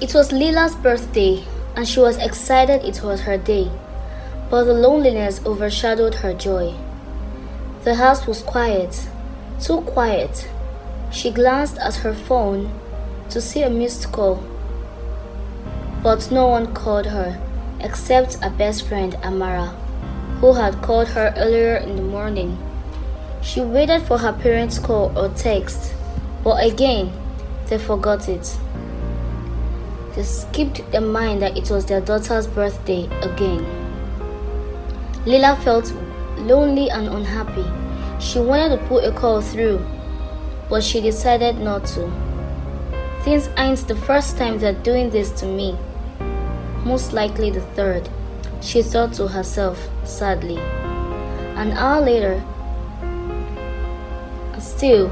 It was Lila's birthday, and she was excited it was her day, but the loneliness overshadowed her joy. The house was quiet, too quiet. She glanced at her phone to see a missed call, but no one called her except her best friend Amara, who had called her earlier in the morning. She waited for her parents' call or text, but again, they forgot it. They skipped their mind that it was their daughter's birthday again. Lila felt lonely and unhappy. She wanted to put a call through, but she decided not to. Things aren't the first time they're doing this to me. Most likely the third, she thought to herself sadly. An hour later, still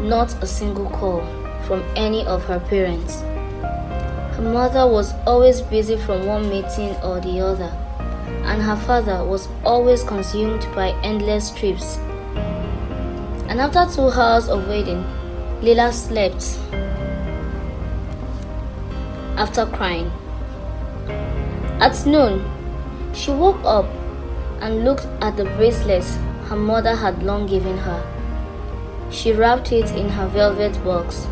not a single call from any of her parents. Her mother was always busy from one meeting or the other, and her father was always consumed by endless trips. And after 2 hours of waiting, Lila slept after crying. At noon, she woke up and looked at the bracelets her mother had long given her. She wrapped it in her velvet box.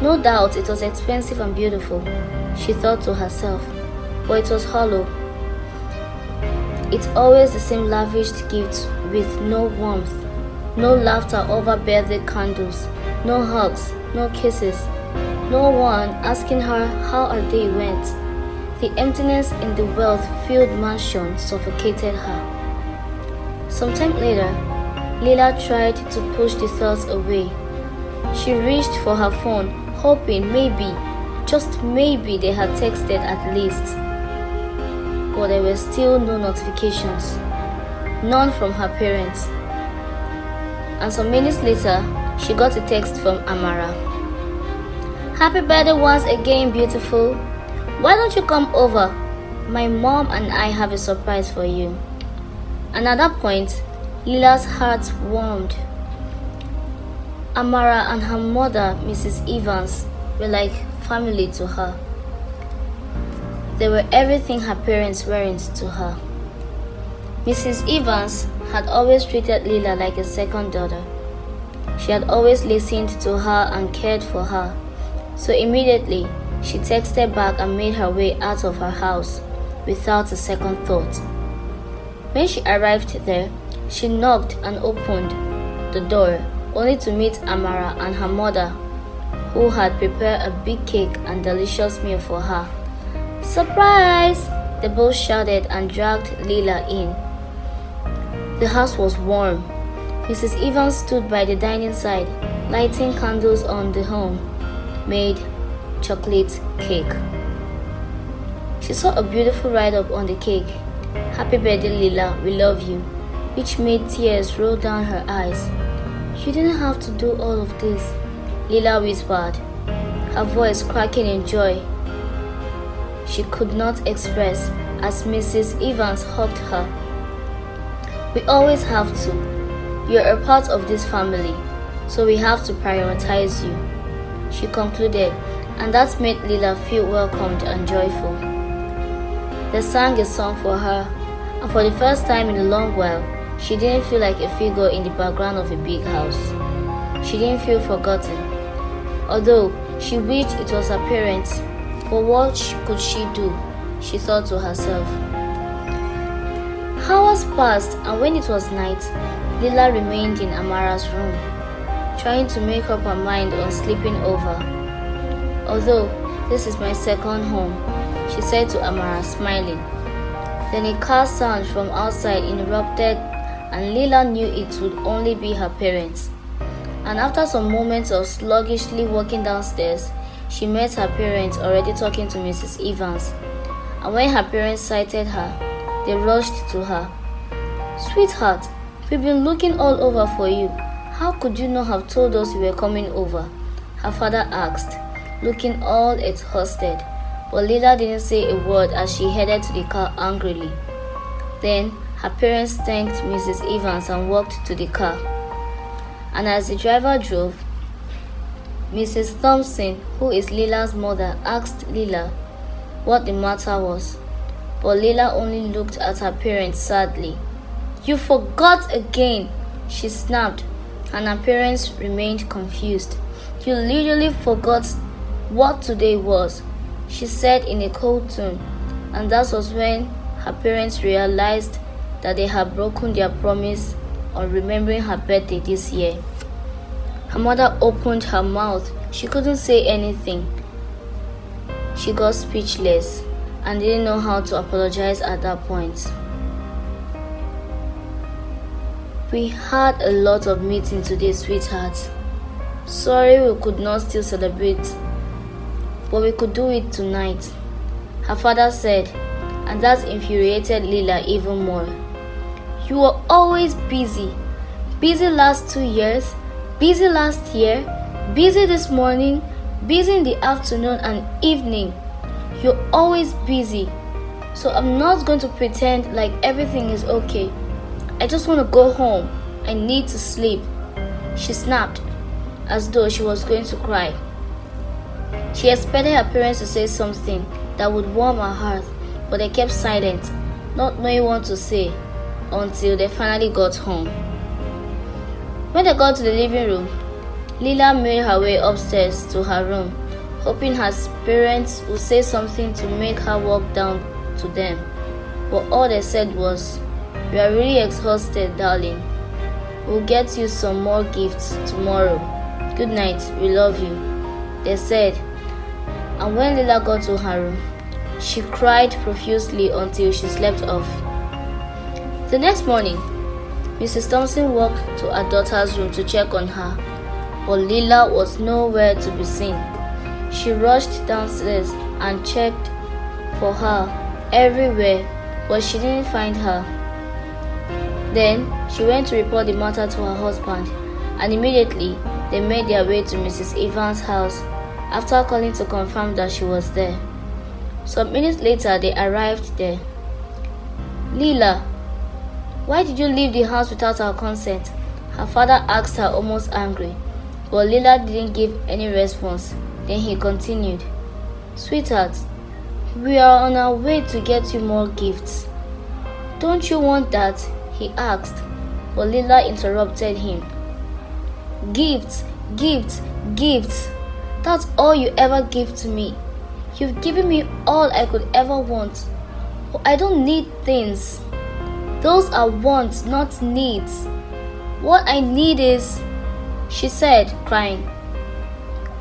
No doubt it was expensive and beautiful, she thought to herself, but it was hollow. It's always the same lavished gifts with no warmth, no laughter over birthday candles, no hugs, no kisses, no one asking her how her day went. The emptiness in the wealth-filled mansion suffocated her. Sometime later, Lila tried to push the thoughts away. She reached for her phone, hoping maybe, just maybe they had texted at least. But there were still no notifications, none from her parents. And some minutes later, she got a text from Amara. "Happy birthday once again, beautiful. Why don't you come over? My mom and I have a surprise for you." And at that point, Lila's heart warmed. Amara and her mother, Mrs. Evans, were like family to her. They were everything her parents weren't to her. Mrs. Evans had always treated Lila like a second daughter. She had always listened to her and cared for her. So immediately, she texted back and made her way out of her house without a second thought. When she arrived there, she knocked and opened the door, only to meet Amara and her mother, who had prepared a big cake and delicious meal for her. "Surprise!" they both shouted and dragged Lila in. The house was warm. Mrs. Evans stood by the dining side, lighting candles on the home-made chocolate cake. She saw a beautiful write-up on the cake, "Happy birthday, Lila, we love you," which made tears roll down her eyes. "You didn't have to do all of this," Lila whispered, her voice cracking in joy she could not express as Mrs. Evans hugged her. "We always have to. You're a part of this family, so we have to prioritize you," she concluded, and that made Lila feel welcomed and joyful. They sang a song for her, and for the first time in a long while, she didn't feel like a figure in the background of a big house. She didn't feel forgotten, although she wished it was her parents. But what could she do? She thought to herself. Hours passed, and when it was night, Lila remained in Amara's room, trying to make up her mind on sleeping over. "Although this is my second home," she said to Amara, smiling. Then a car sound from outside interrupted, and Lila knew it would only be her parents. And after some moments of sluggishly walking downstairs, she met her parents already talking to Mrs. Evans. And when her parents sighted her, they rushed to her. "Sweetheart, we've been looking all over for you. How could you not have told us you were coming over?" her father asked, looking all exhausted. But Lila didn't say a word as she headed to the car angrily. Then her parents thanked Mrs. Evans and walked to the car. And as the driver drove, Mrs. Thompson, who is Lila's mother, asked Lila what the matter was, but Lila only looked at her parents sadly. "You forgot again," she snapped, and her parents remained confused. "You literally forgot what today was," she said in a cold tone, and that was when her parents realized that they had broken their promise on remembering her birthday this year. Her mother opened her mouth. She couldn't say anything. She got speechless and didn't know how to apologize at that point. "We had a lot of meeting today, sweetheart. Sorry we could not still celebrate, but we could do it tonight," her father said, and that infuriated Lila even more. "You were always busy. Busy last 2 years, busy last year, busy this morning, busy in the afternoon and evening. You're always busy. So I'm not going to pretend like everything is okay. I just want to go home. I need to sleep," she snapped, as though she was going to cry. She expected her parents to say something that would warm her heart, but they kept silent, not knowing what to say, until they finally got home. When they got to the living room, Lila made her way upstairs to her room, hoping her parents would say something to make her walk down to them. But all they said was, "We are really exhausted, darling. We'll get you some more gifts tomorrow. Good night, we love you," they said. And when Lila got to her room, she cried profusely until she slept off. The next morning, Mrs. Thompson walked to her daughter's room to check on her, but Lila was nowhere to be seen. She rushed downstairs and checked for her everywhere, but she didn't find her. Then she went to report the matter to her husband, and immediately they made their way to Mrs. Evans' house after calling to confirm that she was there. Some minutes later, they arrived there. "Lila, why did you leave the house without our consent?" her father asked her, almost angry. But Lila didn't give any response. Then he continued, "Sweetheart, we are on our way to get you more gifts. Don't you want that?" he asked. But Lila interrupted him. "Gifts, gifts, gifts. That's all you ever give to me. You've given me all I could ever want. But I don't need things. Those are wants, not needs. What I need is," she said, crying,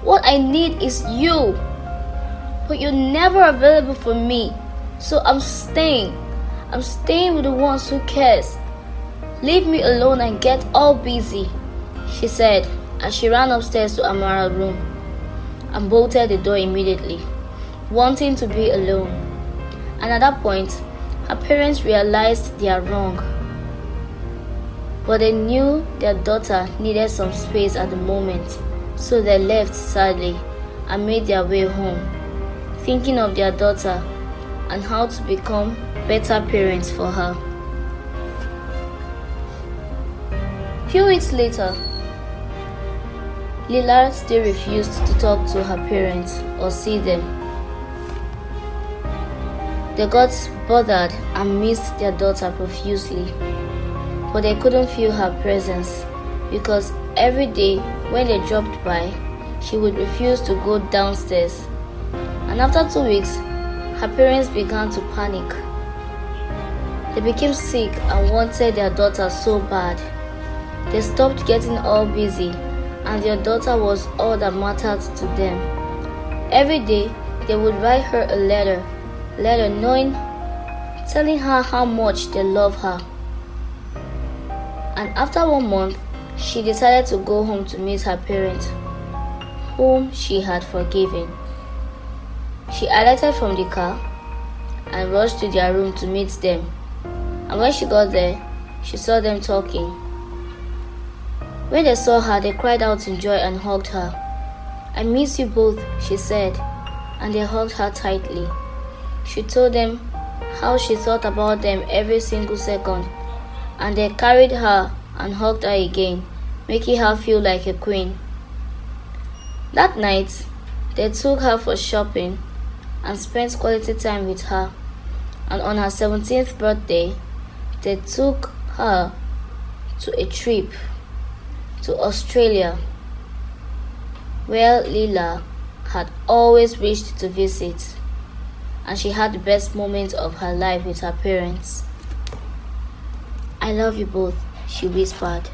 "what I need is you. But you're never available for me. So I'm staying. I'm staying with the ones who cares. Leave me alone and get all busy," she said as she ran upstairs to Amara's room and bolted the door immediately, wanting to be alone. And at that point, her parents realized they are wrong. But they knew their daughter needed some space at the moment, so they left sadly and made their way home, thinking of their daughter and how to become better parents for her. Few weeks later, Lila still refused to talk to her parents or see them. They got bothered and missed their daughter profusely, but they couldn't feel her presence because every day when they dropped by, she would refuse to go downstairs. And after 2 weeks, her parents began to panic. They became sick and wanted their daughter so bad. They stopped getting all busy, and their daughter was all that mattered to them. Every day, they would write her a letter telling her how much they love her. And after 1 month, she decided to go home to meet her parents, whom she had forgiven. She alighted from the car and rushed to their room to meet them. And when she got there, she saw them talking. When they saw her, they cried out in joy and hugged her. "I miss you both," she said, and they hugged her tightly. She told them how she thought about them every single second, and they carried her and hugged her again, making her feel like a queen. That night, they took her for shopping and spent quality time with her. And on her 17th birthday, they took her to a trip to Australia, where Leela had always wished to visit, and she had the best moment of her life with her parents. "I love you both," she whispered.